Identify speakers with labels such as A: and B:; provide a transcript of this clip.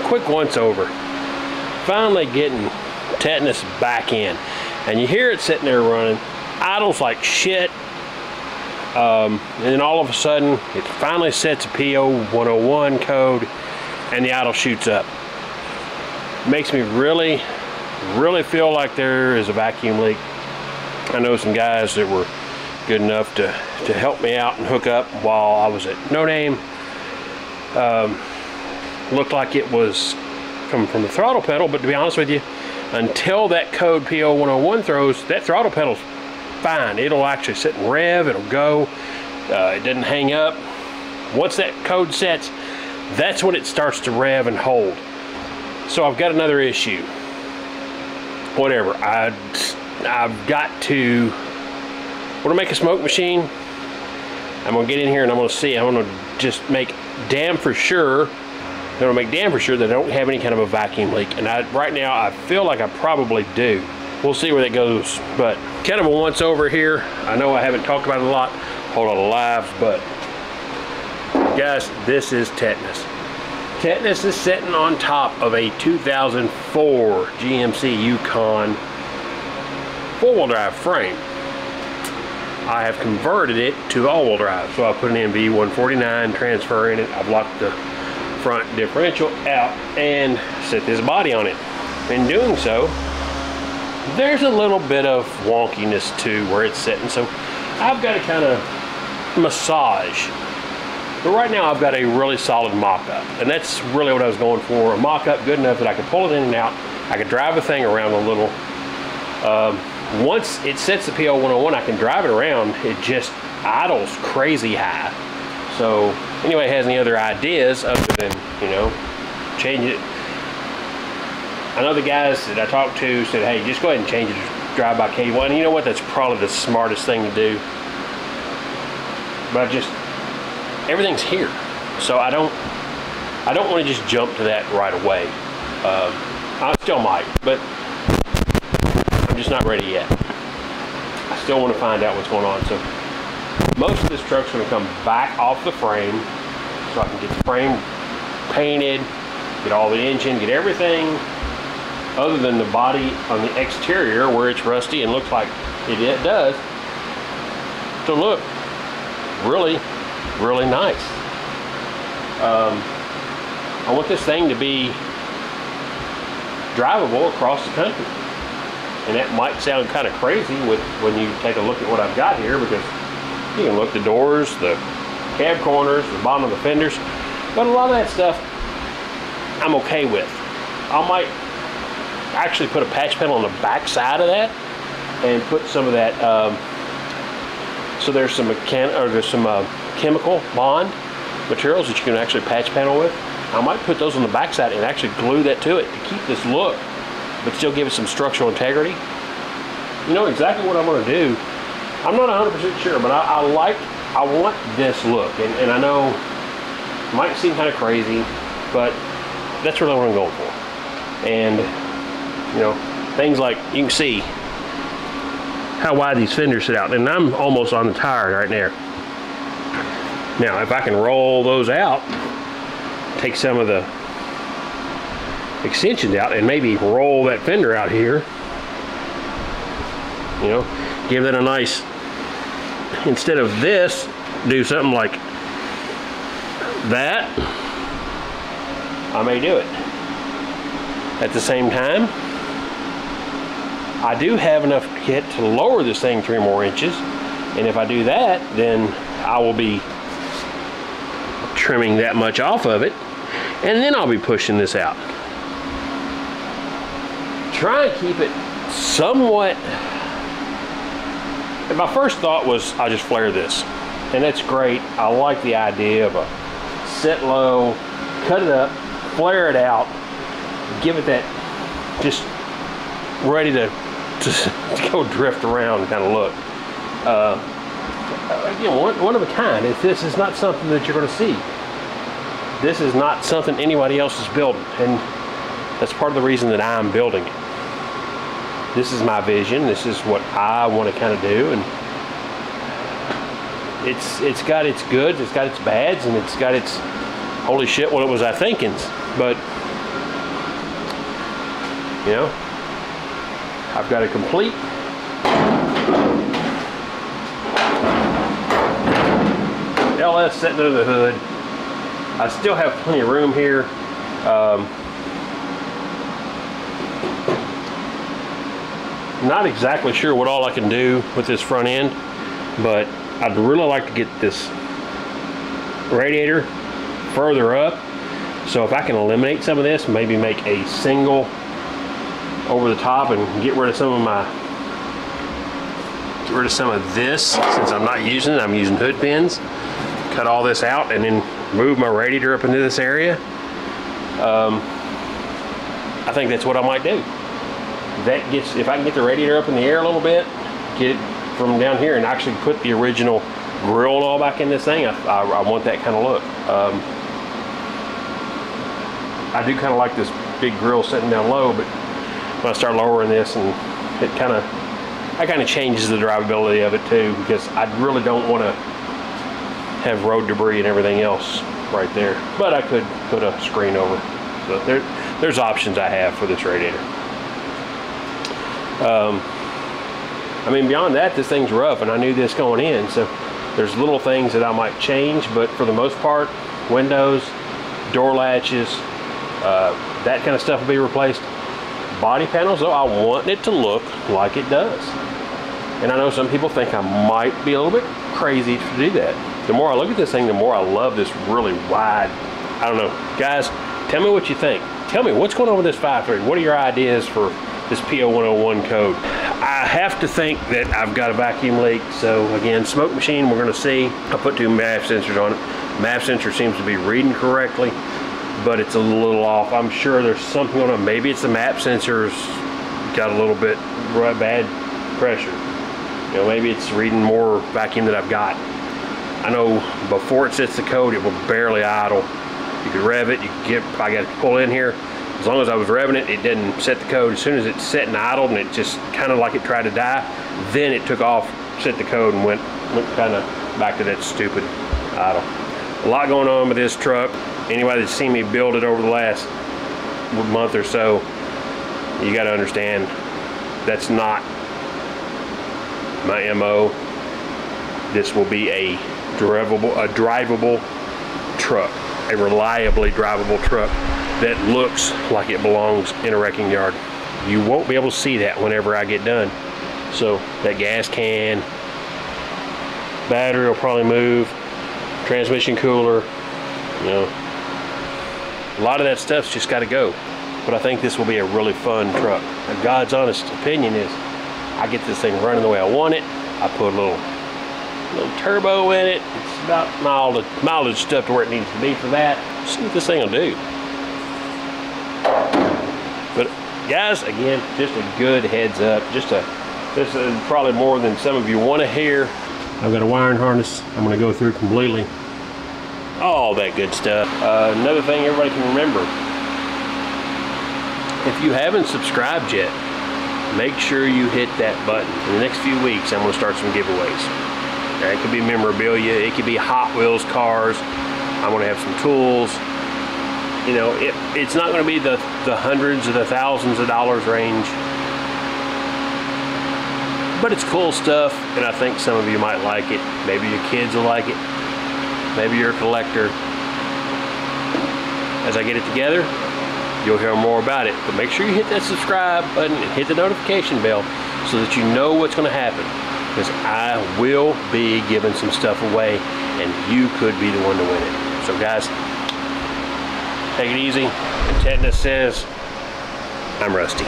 A: Quick once over. Finally getting Tetanus back in, and you hear it sitting there running, idles like shit, and then all of a sudden it finally sets a P0101 code and the idle shoots up. Makes me really feel like there is a vacuum leak. I know some guys that were good enough to help me out and hook up while I was at No Name. Looked like it was coming from the throttle pedal, but to be honest with you, until that code P0101 throws, that throttle pedal's fine. It'll actually sit and rev, it'll go, it doesn't hang up. Once that code sets, that's when it starts to rev and hold. So I've got another issue. Whatever, I've got to, we're gonna make a smoke machine. I'm gonna get in here and I'm gonna see, I'm gonna just make damn for sure that I don't have any kind of a vacuum leak. And right now I feel like I probably do. We'll see where that goes. But kind of a once over here. I know I haven't talked about it a lot, whole lot of live, but guys, this is Tetanus. Tetanus is sitting on top of a 2004 GMC Yukon four-wheel drive frame. I have converted it to all-wheel drive, so I put an MV149 transfer in it. I've locked the front differential out and set this body on it. In doing so, there's a little bit of wonkiness to where it's sitting, so I've got to kind of massage. But right now I've got a really solid mock-up, and that's really what I was going for. A mock-up good enough that I could pull it in and out. I could drive the thing around a little. Once it sets the P0101, I can drive it around. It just idles crazy high. So anyway, has any other ideas other than, you know, change it? I know the guys that I talked to said, hey, just go ahead and change it to drive-by K1. And you know what? That's probably the smartest thing to do. But everything's here. So I don't want to just jump to that right away. I still might, but I'm just not ready yet. I still want to find out what's going on. So most of this truck's going to come back off the frame so I can get the frame painted, get all the engine, get everything other than the body on the exterior where it's rusty and looks like it does to look really nice. I want this thing to be drivable across the country. And that might sound kind of crazy when you take a look at what I've got here, because you can look at the doors, the cab corners, the bottom of the fenders, but a lot of that stuff I'm okay with. I might actually put a patch panel on the back side of that and put some of that, so there's some chemical bond materials that you can actually patch panel with. I might put those on the back side and actually glue that to it to keep this look, but still give it some structural integrity. You know exactly what I'm going to do. I'm not 100% sure, but I want this look, and I know it might seem kind of crazy, but that's really what I'm going for. And you know, things like, you can see how wide these fenders sit out, and I'm almost on the tire right there. Now, if I can roll those out, take some of the extensions out, and maybe roll that fender out here, you know, give that a nice, instead of this, do something like that, I may do it. At the same time, I do have enough kit to lower this thing 3 more inches, and if I do that, then I will be trimming that much off of it, and then I'll be pushing this out. Try and keep it somewhat. And my first thought was I'll just flare this, and that's great. I like the idea of a sit low, cut it up, flare it out, give it that just ready to go drift around kind of look. again, one of a kind. This is not something that you're going to see. This is not something anybody else is building, and that's part of the reason that I'm building it. This is my vision. This is what I want to kind of do, and it's got its goods, it's got its bads, and it's got its holy shit, what was I thinking's. But you know, I've got a complete LS sitting under the hood. I still have plenty of room here. Not exactly sure what all I can do with this front end, but I'd really like to get this radiator further up. So if I can eliminate some of this, maybe make a single over the top and get rid of some of this, since I'm not using it, I'm using hood pins. Cut all this out and then move my radiator up into this area. I think that's what I might do. That gets, if I can get the radiator up in the air a little bit, get it from down here and actually put the original grill and all back in this thing, I want that kind of look. I do kind of like this big grill sitting down low, but when I start lowering this, and it kind of changes the drivability of it too, because I really don't want to have road debris and everything else right there. But I could put a screen over. So there's options I have for this radiator. I mean, beyond that, this thing's rough, and I knew this going in, so there's little things that I might change, but for the most part, windows, door latches, that kind of stuff will be replaced. Body panels, though, I want it to look like it does. And I know some people think I might be a little bit crazy to do that. The more I look at this thing, the more I love this really wide. I don't know. Guys, tell me what you think. Tell me what's going on with this 5.3. What are your ideas for this P0101 code? I have to think that I've got a vacuum leak. So again, smoke machine, we're going to see. I put 2 MAP sensors on it. MAP sensor seems to be reading correctly, but it's a little off. I'm sure there's something going on. Maybe it's the MAP sensors got a little bit bad pressure. You know, maybe it's reading more vacuum than I've got. I know before it sets the code, it will barely idle. You could rev it, you could get, I got to pull in here. As long as I was revving it, it didn't set the code. As soon as it set and idled, and it just kind of like it tried to die, then it took off, set the code, and went kind of back to that stupid idle. A lot going on with this truck. Anybody that's seen me build it over the last month or so, you got to understand that's not my MO. This will be a drivable truck, a reliably drivable truck that looks like it belongs in a wrecking yard. You won't be able to see that whenever I get done. So that gas can, battery will probably move, transmission cooler, you know, a lot of that stuff's just got to go. But I think this will be a really fun truck. And God's honest opinion is, I get this thing running the way I want it. I put a little turbo in it. It's about mileage stuff to where it needs to be for that. See what this thing will do. But guys, again, just a good heads up. This is probably more than some of you want to hear. I've got a wiring harness. I'm going to go through completely. All that good stuff. Another thing everybody can remember, if you haven't subscribed yet, make sure you hit that button. In the next few weeks, I'm going to start some giveaways. It could be memorabilia, it could be Hot Wheels cars. I'm going to have some tools. You know, it's not going to be the hundreds or the thousands of dollars range, but it's cool stuff, and I think some of you might like it. Maybe your kids will like it. Maybe you're a collector. As I get it together, you'll hear more about it. But make sure you hit that subscribe button and hit the notification bell so that you know what's going to happen. Because I will be giving some stuff away, and you could be the one to win it. So guys, take it easy. And Tetanus says, I'm Rusty.